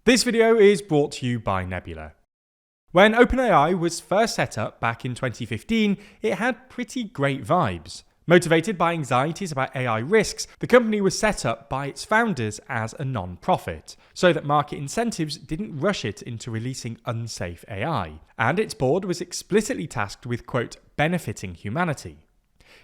This video is brought to you by Nebula. When OpenAI was first set up back in 2015, it had pretty great vibes. Motivated by anxieties about AI risks, the company was set up by its founders as a non-profit, so that market incentives didn't rush it into releasing unsafe AI, and its board was explicitly tasked with, quote, benefiting humanity.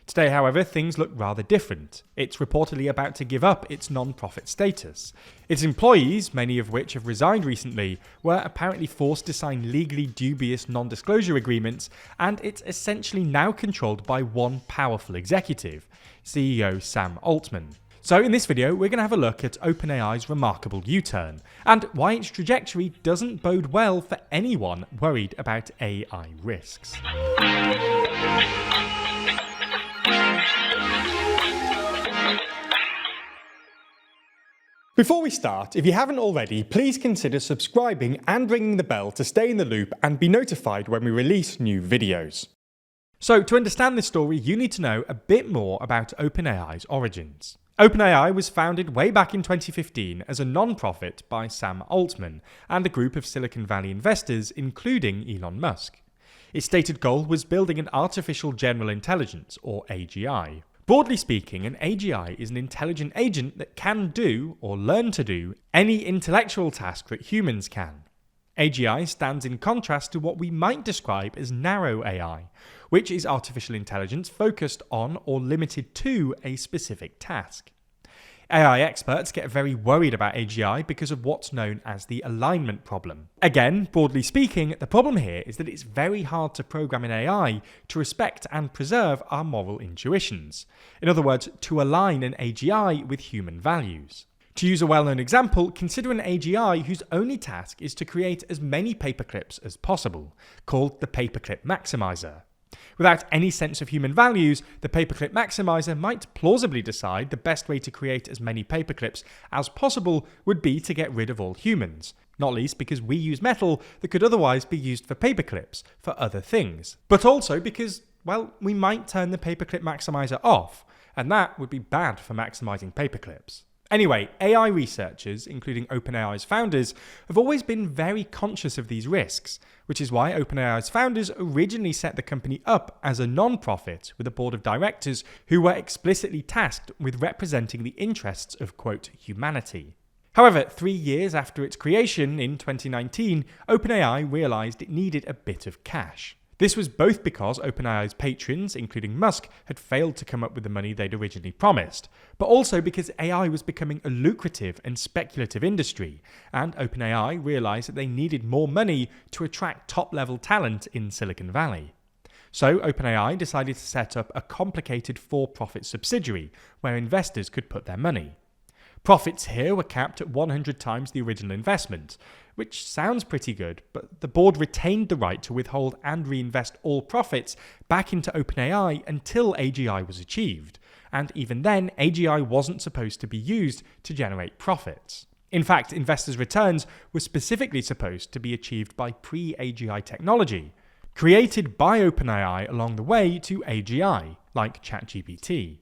Today, however, things look rather different. It's reportedly about to give up its non-profit status. Its employees, many of which have resigned recently, were apparently forced to sign legally dubious non-disclosure agreements, and it's essentially now controlled by one powerful executive, CEO Sam Altman. So in this video, we're going to have a look at OpenAI's remarkable U-turn, and why its trajectory doesn't bode well for anyone worried about AI risks. Before we start, if you haven't already, please consider subscribing and ringing the bell to stay in the loop and be notified when we release new videos. So to understand this story, you need to know a bit more about OpenAI's origins. OpenAI was founded way back in 2015 as a non-profit by Sam Altman and a group of Silicon Valley investors, including Elon Musk. Its stated goal was building an artificial general intelligence, or AGI. Broadly speaking, an AGI is an intelligent agent that can do, or learn to do, any intellectual task that humans can. AGI stands in contrast to what we might describe as narrow AI, which is artificial intelligence focused on or limited to a specific task. AI experts get very worried about AGI because of what's known as the alignment problem. Again, broadly speaking, the problem here is that it's very hard to program an AI to respect and preserve our moral intuitions. In other words, to align an AGI with human values. To use a well-known example, consider an AGI whose only task is to create as many paperclips as possible, called the paperclip maximizer. Without any sense of human values, the paperclip maximizer might plausibly decide the best way to create as many paperclips as possible would be to get rid of all humans, not least because we use metal that could otherwise be used for paperclips for other things, but also because, well, we might turn the paperclip maximizer off, and that would be bad for maximizing paperclips. Anyway, AI researchers, including OpenAI's founders, have always been very conscious of these risks, which is why OpenAI's founders originally set the company up as a non-profit with a board of directors who were explicitly tasked with representing the interests of, quote, humanity. However, 3 years after its creation in 2019, OpenAI realized it needed a bit of cash. This was both because OpenAI's patrons, including Musk, had failed to come up with the money they'd originally promised, but also because AI was becoming a lucrative and speculative industry, and OpenAI realized that they needed more money to attract top-level talent in Silicon Valley. So OpenAI decided to set up a complicated for-profit subsidiary where investors could put their money. Profits here were capped at 100 times the original investment, which sounds pretty good, but the board retained the right to withhold and reinvest all profits back into OpenAI until AGI was achieved, and even then, AGI wasn't supposed to be used to generate profits. In fact, investors' returns were specifically supposed to be achieved by pre-AGI technology, created by OpenAI along the way to AGI, like ChatGPT.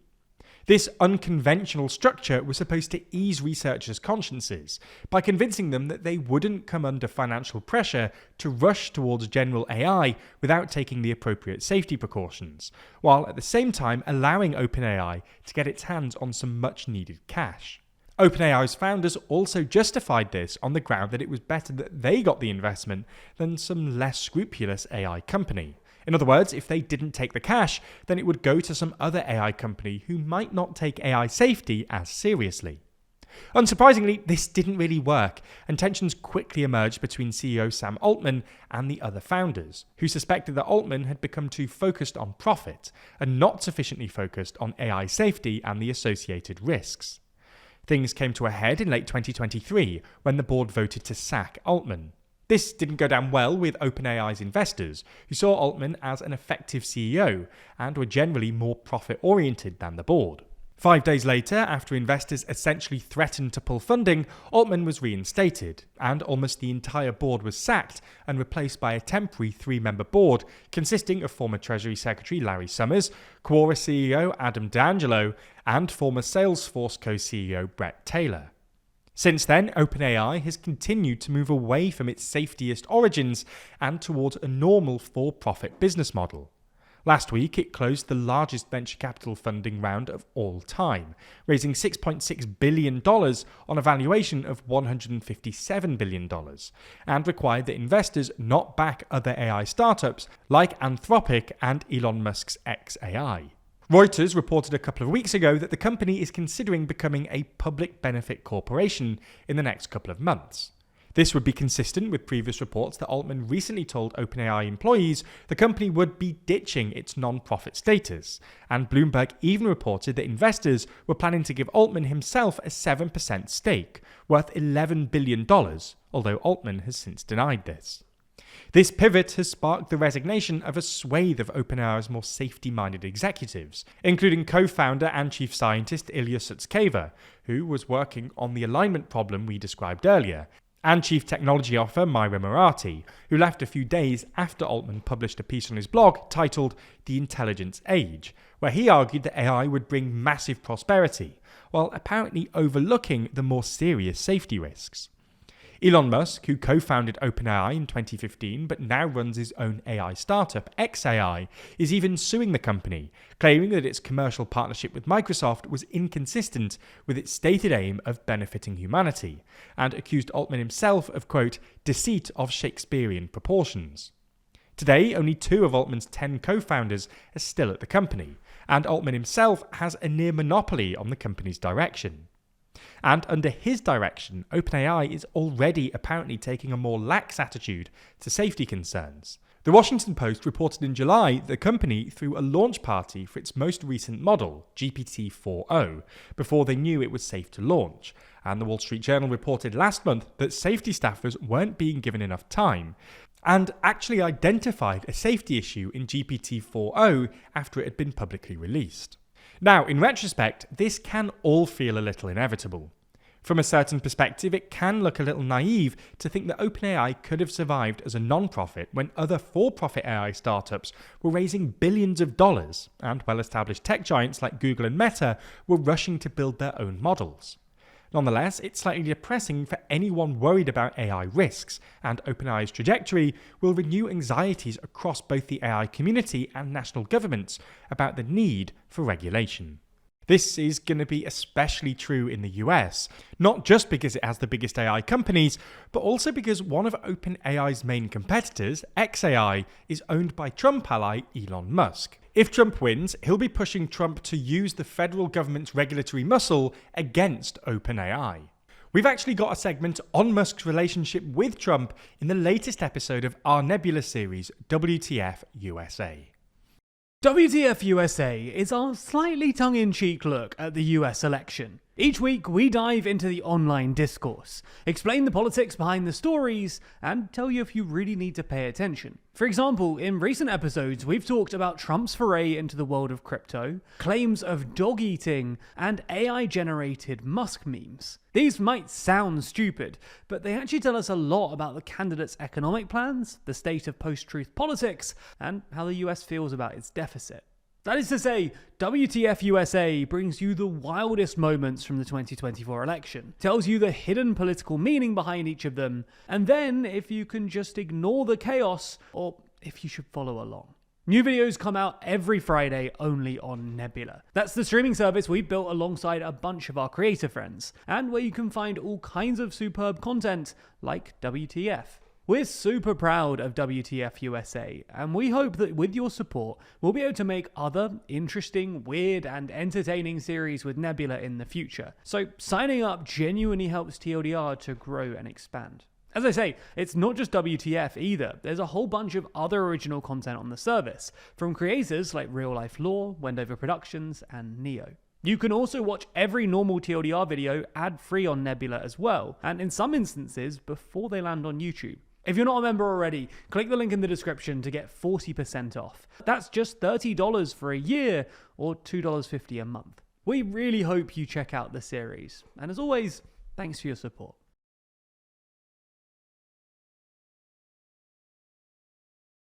This unconventional structure was supposed to ease researchers' consciences by convincing them that they wouldn't come under financial pressure to rush towards general AI without taking the appropriate safety precautions, while at the same time allowing OpenAI to get its hands on some much-needed cash. OpenAI's founders also justified this on the ground that it was better that they got the investment than some less scrupulous AI company. In other words, if they didn't take the cash, then it would go to some other AI company who might not take AI safety as seriously. Unsurprisingly, this didn't really work, and tensions quickly emerged between CEO Sam Altman and the other founders, who suspected that Altman had become too focused on profit and not sufficiently focused on AI safety and the associated risks. Things came to a head in late 2023 when the board voted to sack Altman. This didn't go down well with OpenAI's investors, who saw Altman as an effective CEO and were generally more profit-oriented than the board. 5 days later, after investors essentially threatened to pull funding, Altman was reinstated, and almost the entire board was sacked and replaced by a temporary 3-member board consisting of former Treasury Secretary Larry Summers, Quora CEO Adam D'Angelo, and former Salesforce co-CEO Brett Taylor. Since then, OpenAI has continued to move away from its safetiest origins and towards a normal for-profit business model. Last week, it closed the largest venture capital funding round of all time, raising $6.6 billion on a valuation of $157 billion, and required that investors not back other AI startups like Anthropic and Elon Musk's xAI. Reuters reported a couple of weeks ago that the company is considering becoming a public benefit corporation in the next couple of months. This would be consistent with previous reports that Altman recently told OpenAI employees the company would be ditching its non-profit status, and Bloomberg even reported that investors were planning to give Altman himself a 7% stake, worth $11 billion, although Altman has since denied this. This pivot has sparked the resignation of a swathe of OpenAI's more safety-minded executives, including co-founder and chief scientist Ilya Sutskever, who was working on the alignment problem we described earlier, and Chief Technology Officer Myra Murati, who left a few days after Altman published a piece on his blog titled The Intelligence Age, where he argued that AI would bring massive prosperity, while apparently overlooking the more serious safety risks. Elon Musk, who co-founded OpenAI in 2015 but now runs his own AI startup, xAI, is even suing the company, claiming that its commercial partnership with Microsoft was inconsistent with its stated aim of benefiting humanity, and accused Altman himself of, quote, deceit of Shakespearean proportions. Today, only 2 of Altman's 10 co-founders are still at the company, and Altman himself has a near monopoly on the company's direction. And under his direction, OpenAI is already apparently taking a more lax attitude to safety concerns. The Washington Post reported in July that the company threw a launch party for its most recent model, GPT-4o, before they knew it was safe to launch. And the Wall Street Journal reported last month that safety staffers weren't being given enough time, and actually identified a safety issue in GPT-4o after it had been publicly released. Now, in retrospect, this can all feel a little inevitable. From a certain perspective, it can look a little naive to think that OpenAI could have survived as a non-profit when other for-profit AI startups were raising billions of dollars, and well-established tech giants like Google and Meta were rushing to build their own models. Nonetheless, it's slightly depressing for anyone worried about AI risks, and OpenAI's trajectory will renew anxieties across both the AI community and national governments about the need for regulation. This is going to be especially true in the US, not just because it has the biggest AI companies, but also because one of OpenAI's main competitors, xAI, is owned by Trump ally Elon Musk. If Trump wins, he'll be pushing Trump to use the federal government's regulatory muscle against OpenAI. We've actually got a segment on Musk's relationship with Trump in the latest episode of our Nebula series, WTF USA. WTF USA is our slightly tongue-in-cheek look at the US election. Each week, we dive into the online discourse, explain the politics behind the stories, and tell you if you really need to pay attention. For example, in recent episodes, we've talked about Trump's foray into the world of crypto, claims of dog eating, and AI-generated Musk memes. These might sound stupid, but they actually tell us a lot about the candidate's economic plans, the state of post-truth politics, and how the US feels about its deficit. That is to say, WTF USA brings you the wildest moments from the 2024 election, tells you the hidden political meaning behind each of them, and then if you can just ignore the chaos, or if you should follow along. New videos come out every Friday only on Nebula. That's the streaming service we built alongside a bunch of our creator friends, and where you can find all kinds of superb content like WTF. We're super proud of WTF USA, and we hope that with your support, we'll be able to make other interesting, weird, and entertaining series with Nebula in the future. So signing up genuinely helps TLDR to grow and expand. As I say, it's not just WTF either. There's a whole bunch of other original content on the service, from creators like Real Life Law, Wendover Productions, and Neo. You can also watch every normal TLDR video ad-free on Nebula as well, and in some instances, before they land on YouTube. If you're not a member already, click the link in the description to get 40% off. That's just $30 for a year, or $2.50 a month. We really hope you check out the series, and as always, thanks for your support.